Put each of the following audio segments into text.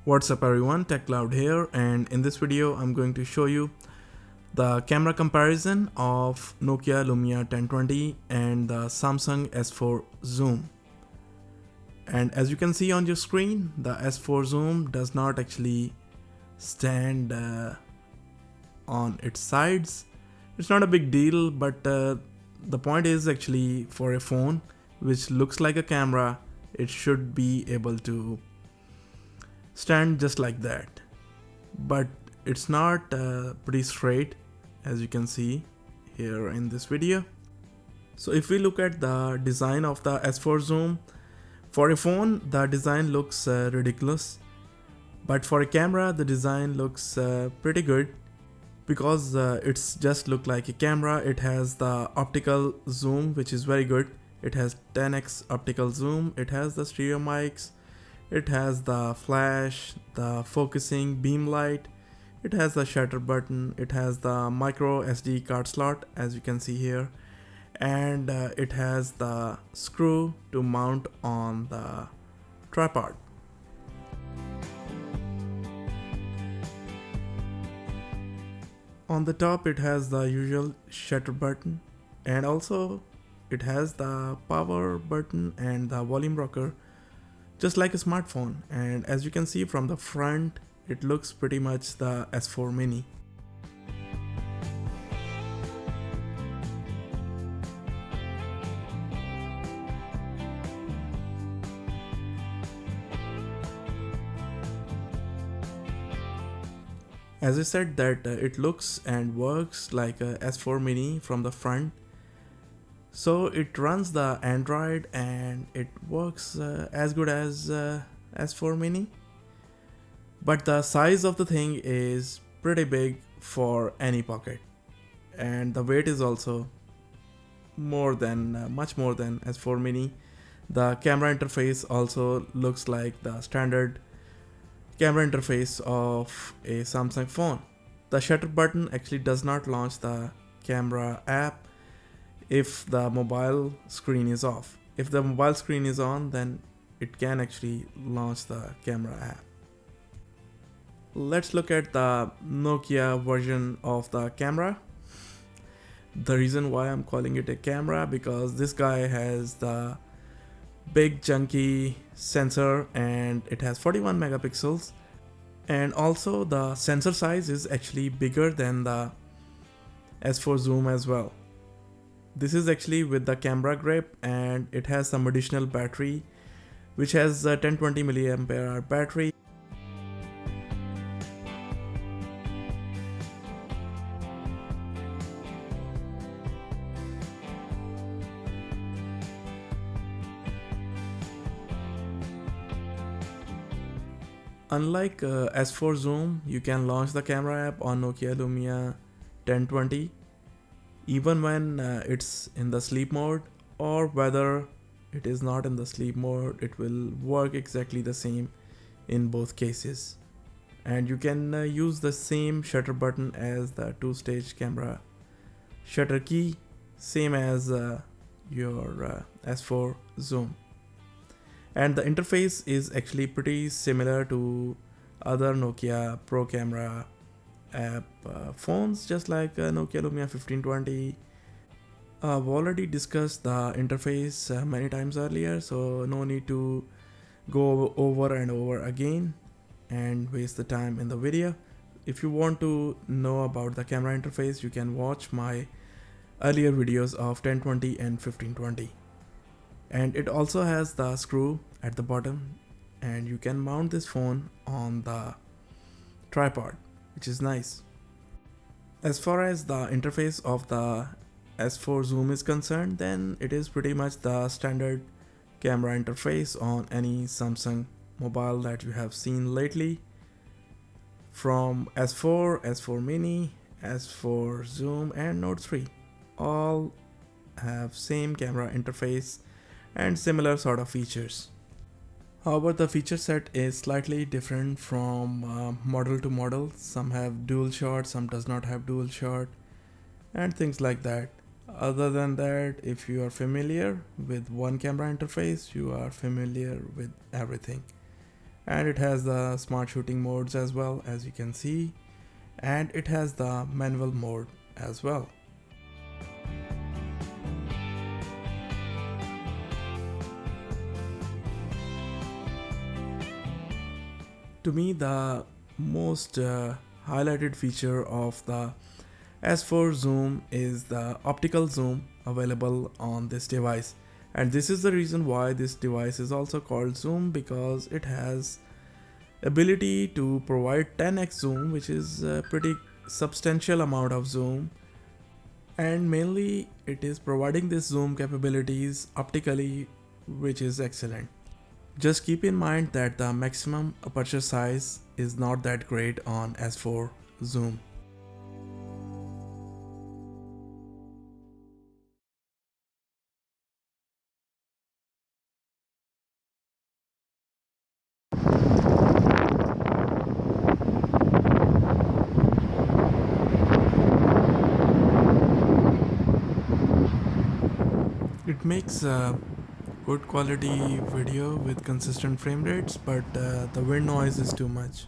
What's up everyone, TechCloud here, and in this video I'm going to show you the camera comparison of Nokia Lumia 1020 and the Samsung S4 Zoom. And as you can see on your screen, the S4 Zoom does not actually stand on its sides. It's not a big deal, but the point is actually for a phone which looks like a camera, it should be able to stand just like that, but it's not pretty straight, as you can see here in this video. So if we look at the design of the S4 Zoom, for a phone the design looks ridiculous, but for a camera the design looks pretty good because it's just look like a camera. It has the optical zoom, which is very good. It has 10x optical zoom, it has the stereo mics, it has the flash, the focusing beam light, it has the shutter button, it has the micro SD card slot, as you can see here, and it has the screw to mount on the tripod. On the top it has the usual shutter button, and also it has the power button and the volume rocker, just like a smartphone. And as you can see from the front, it looks pretty much the S4 Mini. As I said that it looks and works like a S4 Mini from the front. So it runs the Android and it works as good as S4 Mini. But the size of the thing is pretty big for any pocket. And the weight is also much more than S4 Mini. The camera interface also looks like the standard camera interface of a Samsung phone. The shutter button actually does not launch the camera app if the mobile screen is off. If the mobile screen is on, then it can actually launch the camera app. Let's look at the Nokia version of the camera. The reason why I'm calling it a camera, because this guy has the big chunky sensor and it has 41 megapixels, and also the sensor size is actually bigger than the S4 Zoom as well. This is actually with the camera grip, and it has some additional battery which has a 1020 milliampere hour battery. Unlike S4 Zoom, you can launch the camera app on Nokia Lumia 1020 even when it's in the sleep mode, or whether it is not in the sleep mode, it will work exactly the same in both cases. And you can use the same shutter button as the two-stage camera shutter key, same as your S4 Zoom. And the interface is actually pretty similar to other Nokia Pro camera app phones, just like Nokia Lumia 1520. I've already discussed the interface many times earlier, so no need to go over and over again and waste the time in the video. If you want to know about the camera interface, you can watch my earlier videos of 1020 and 1520. And it also has the screw at the bottom, and you can mount this phone on the tripod, which is nice. As far as the interface of the S4 Zoom is concerned, then it is pretty much the standard camera interface on any Samsung mobile that you have seen lately. From S4, S4 Mini, S4 Zoom and Note 3, all have same camera interface and similar sort of features. However, the feature set is slightly different from model to model. Some have dual shot, some does not have dual shot, and things like that. Other than that, if you are familiar with one camera interface, you are familiar with everything. and it has the smart shooting modes as well, as you can see, and it has the manual mode as well. To me, the most highlighted feature of the S4 zoom is the optical zoom available on this device, and this is the reason why this device is also called zoom, because it has ability to provide 10x zoom, which is a pretty substantial amount of zoom, and mainly it is providing this zoom capabilities optically, which is excellent. Just keep in mind that the maximum aperture size is not that great on S4 zoom. It makes a good quality video with consistent frame rates, but the wind noise is too much.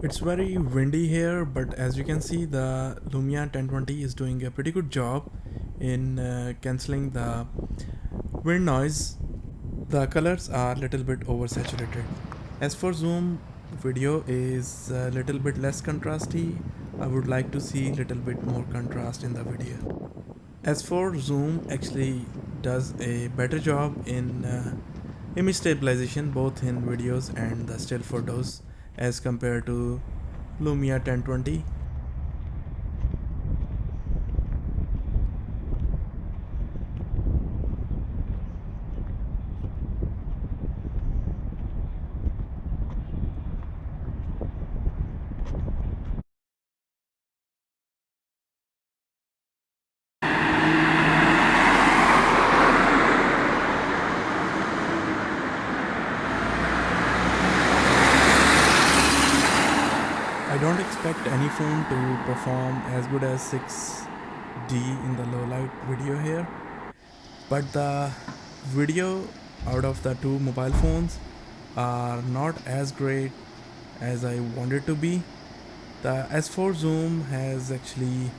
It's very windy here, but as you can see, the Lumia 1020 is doing a pretty good job in cancelling the wind noise. The colors are a little bit oversaturated. As for zoom, video is a little bit less contrasty. I would like to see a little bit more contrast in the video. As for zoom, actually does a better job in image stabilization, both in videos and the still photos, as compared to Lumia 1020. I don't expect any phone to perform as good as 6D in the low light video here, but the video out of the two mobile phones are not as great as I want it to be. The S4 zoom has actually,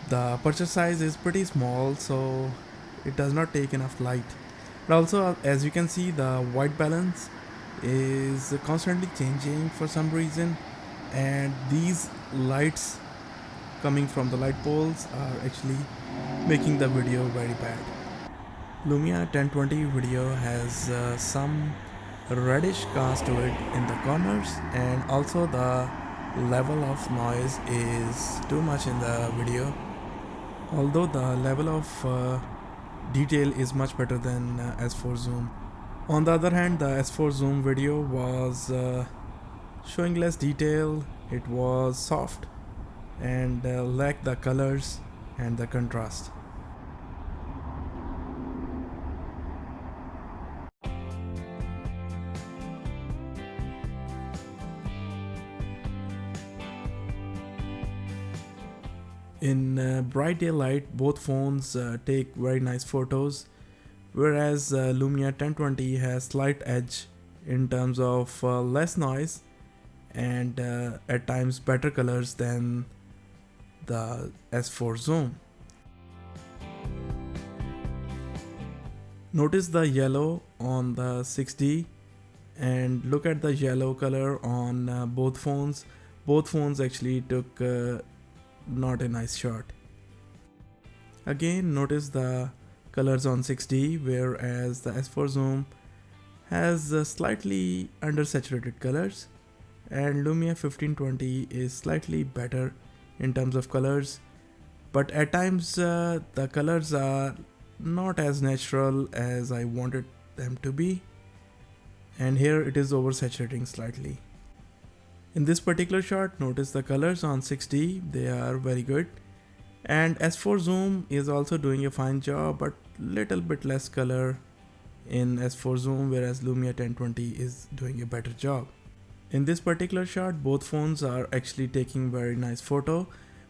the aperture size is pretty small, so it does not take enough light. But also, as you can see, the white balance is constantly changing for some reason, and these lights coming from the light poles are actually making the video very bad. Lumia 1020 video has some reddish cast to it in the corners, and also the level of noise is too much in the video, although the level of detail is much better than S4 zoom. On the other hand, the S4 zoom video was showing less detail, it was soft, and lacked the colors and the contrast. In bright daylight, both phones take very nice photos, whereas Lumia 1020 has slight edge in terms of less noise and at times better colors than the S4 zoom. Notice the yellow on the 6D and look at the yellow color on both phones. Both phones actually took not a nice shot. Again, notice the colors on 6D, whereas the S4 zoom has slightly undersaturated colors, and Lumia 1520 is slightly better in terms of colors, but at times the colors are not as natural as I wanted them to be, and here it is oversaturating slightly. In this particular shot, notice the colors on 6D, they are very good, and S4 zoom is also doing a fine job, but little bit less color in S4 zoom, whereas Lumia 1020 is doing a better job. In this particular shot, both phones are actually taking very nice photo,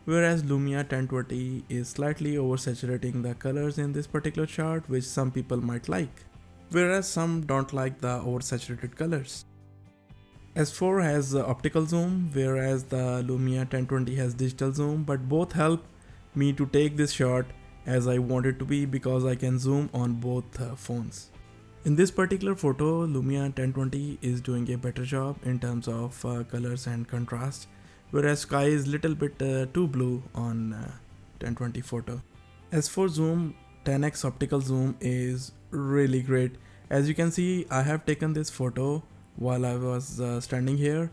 whereas Lumia 1020 is slightly oversaturating the colors in this particular shot, which some people might like, whereas some don't like the oversaturated colors. S4 has optical zoom, whereas the Lumia 1020 has digital zoom, but both help me to take this shot as I want it to be because I can zoom on both phones. In this particular photo, Lumia 1020 is doing a better job in terms of colors and contrast, whereas sky is little bit too blue on 1020 photo. As for zoom, 10x optical zoom is really great. As you can see, I have taken this photo while I was standing here.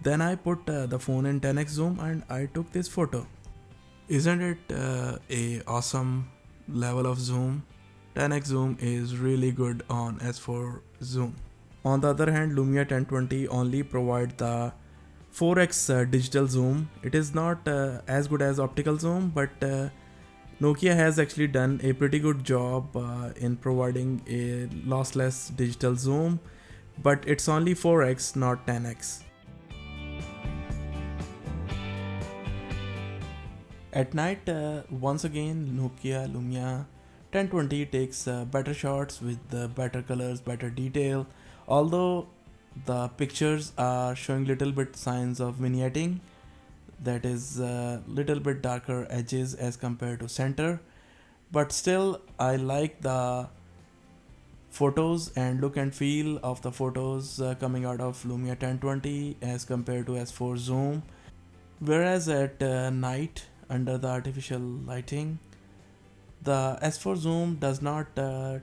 Then I put the phone in 10x zoom and I took this photo. Isn't it a awesome level of zoom? 10x zoom is really good on S4 zoom. On the other hand, Lumia 1020 only provide the 4x digital zoom. It is not as good as optical zoom, but Nokia has actually done a pretty good job in providing a lossless digital zoom, but it's only 4x, not 10x. At night, once again, Nokia Lumia 1020 takes better shots with better colors, better detail. Although the pictures are showing little bit signs of vignetting, that is little bit darker edges as compared to center, but still I like the photos and look and feel of the photos coming out of Lumia 1020 as compared to S4 zoom. Whereas at night under the artificial lighting, the S4 zoom does not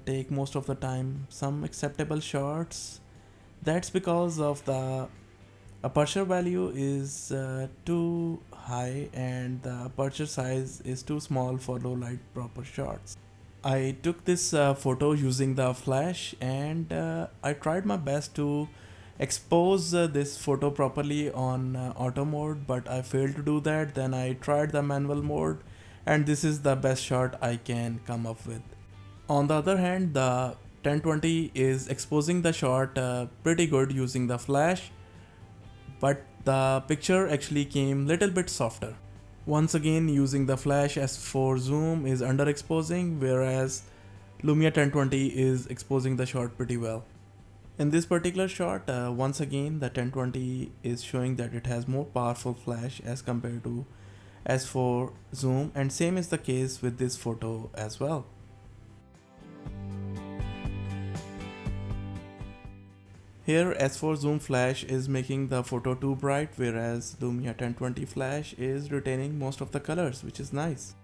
take most of the time some acceptable shots. That's because of the aperture value is too high and the aperture size is too small for low light proper shots. I took this photo using the flash and I tried my best to expose this photo properly on auto mode, but I failed to do that. Then I tried the manual mode and this is the best shot I can come up with. On the other hand, the 1020 is exposing the shot pretty good using the flash, but the picture actually came little bit softer. Once again, using the flash S4 zoom is underexposing, whereas Lumia 1020 is exposing the shot pretty well. In this particular shot, once again the 1020 is showing that it has more powerful flash as compared to S4 zoom, and same is the case with this photo as well. Here S4 zoom flash is making the photo too bright, whereas Lumia 1020 flash is retaining most of the colors, which is nice.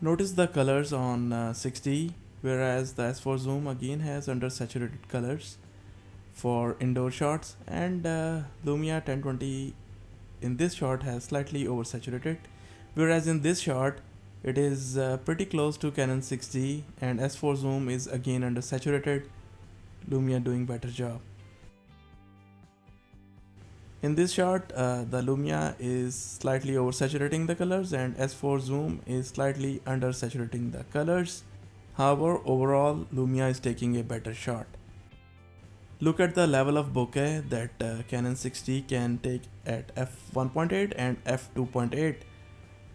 Notice the colors on 6D, whereas the S4 zoom again has undersaturated colors for indoor shots, and Lumia 1020 in this shot has slightly oversaturated, whereas in this shot it is pretty close to Canon 6D and S4 zoom is again undersaturated, Lumia doing better job. In this shot, the Lumia is slightly oversaturating the colors and S4 zoom is slightly undersaturating the colors. However, overall Lumia is taking a better shot. Look at the level of bokeh that Canon 6D can take at f1.8 and f2.8,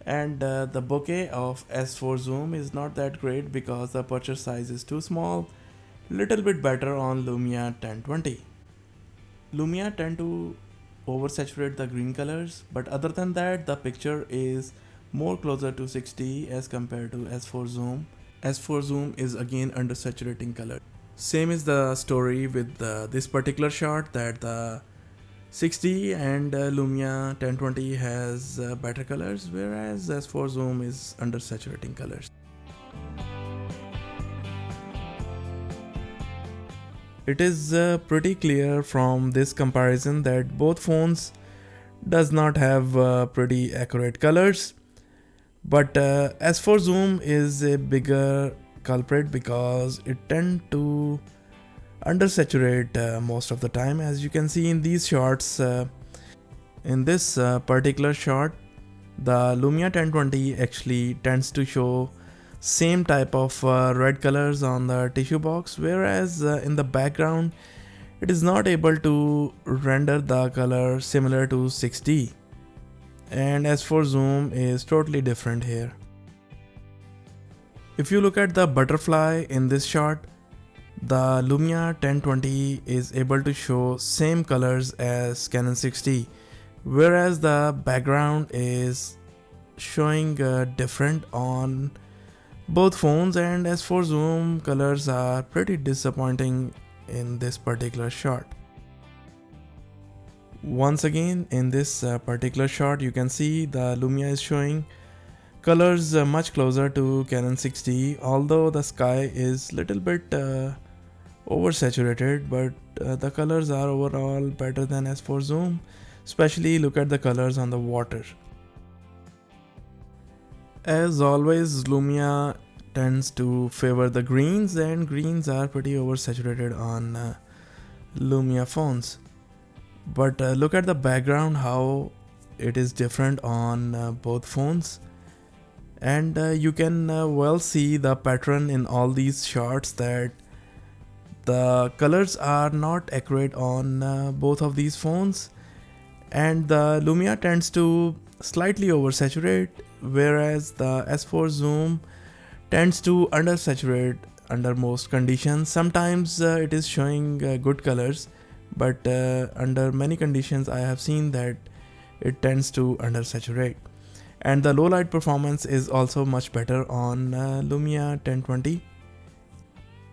and the bokeh of S4 zoom is not that great because the aperture size is too small, little bit better on Lumia 1020. Lumia tend to oversaturate the green colors, but other than that the picture is more closer to 6D as compared to S4 zoom. S4 zoom is again undersaturating color. Same is the story with this particular shot, that the 6D and Lumia 1020 has better colors, whereas S4 zoom is undersaturating colors. It is pretty clear from this comparison that both phones does not have pretty accurate colors, but S4 zoom is a bigger culprit because it tend to undersaturate most of the time. As you can see in these shots, in this particular shot, the Lumia 1020 actually tends to show same type of red colors on the tissue box, whereas in the background it is not able to render the color similar to 6D. And as for zoom is totally different here. If you look at the butterfly in this shot, the Lumia 1020 is able to show same colors as Canon 6D, whereas the background is showing different on both phones, and as for zoom, colors are pretty disappointing in this particular shot. Once again, in this particular shot, you can see the Lumia is showing colors much closer to Canon 6D, although the sky is little bit oversaturated, but the colors are overall better than S4 zoom. Especially look at the colors on the water. As always, Lumia tends to favor the greens, and greens are pretty oversaturated on Lumia phones. But look at the background, how it is different on both phones, and you can well see the pattern in all these shots that the colors are not accurate on both of these phones, and the Lumia tends to slightly oversaturate, whereas the S4 zoom tends to undersaturate under most conditions. Sometimes it is showing good colors, but under many conditions I have seen that it tends to undersaturate. And the low light performance is also much better on Lumia 1020,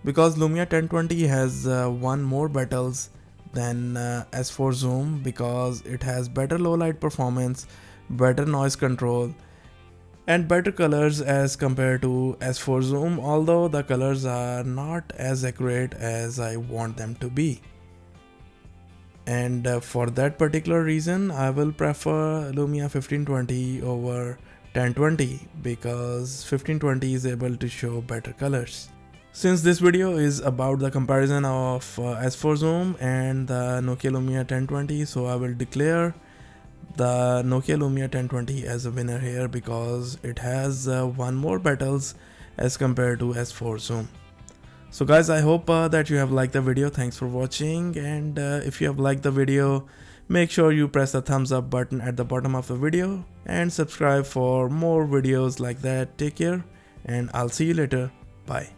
because Lumia 1020 has won more battles than S4 zoom, because it has better low light performance, better noise control, and better colors as compared to S4 zoom, although the colors are not as accurate as I want them to be. And for that particular reason, I will prefer Lumia 1520 over 1020, because 1520 is able to show better colors. Since this video is about the comparison of S4 zoom and the Nokia Lumia 1020, so I will declare the Nokia Lumia 1020 as a winner here, because it has won more battles as compared to S4 zoom. So guys, I hope that you have liked the video. Thanks for watching, and if you have liked the video, make sure you press the thumbs up button at the bottom of the video and subscribe for more videos like that. Take care, and I'll see you later. Bye.